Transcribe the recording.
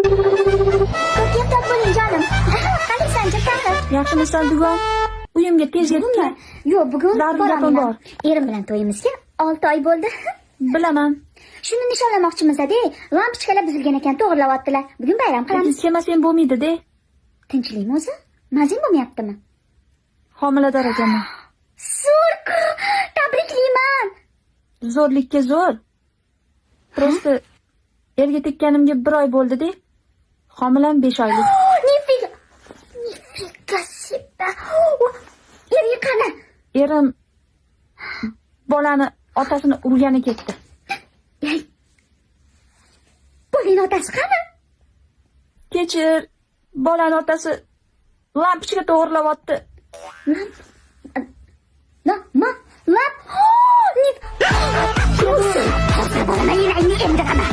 Ko'kimtok bo'ling jonim. Qalaysan Jakana? Yaxshimisan bugun? Uyimga tez yetdi. Yo'q, bugun Zarur boraman. bor. Erim bilan to'yimizga 6 oy bo'ldi. Bilaman. Shuni nishonlamoqchimiz-da, lampochkalar buzilgan ekan, to'g'irlayaptilar. Bugun bayram qilamiz. Kelmasang bo'lmaydi-da. Tinchlikmi o'zi? Mazing bo'lmayaptimi? Homilador ekanman. Zo'r! Tabriklayman. Zo'rlikka zo'r. Prosta erga tekkanimga 1 oy bo'ldi-da. Homilam 5 oylik. Nifika seba. Eri qani? Erim bolani otasini urgani ketdi. Bolani otasi qani? Kechir, bolani otasi lampochka to'g'irlayapti. Lap. Hozir bolaman, endi qana.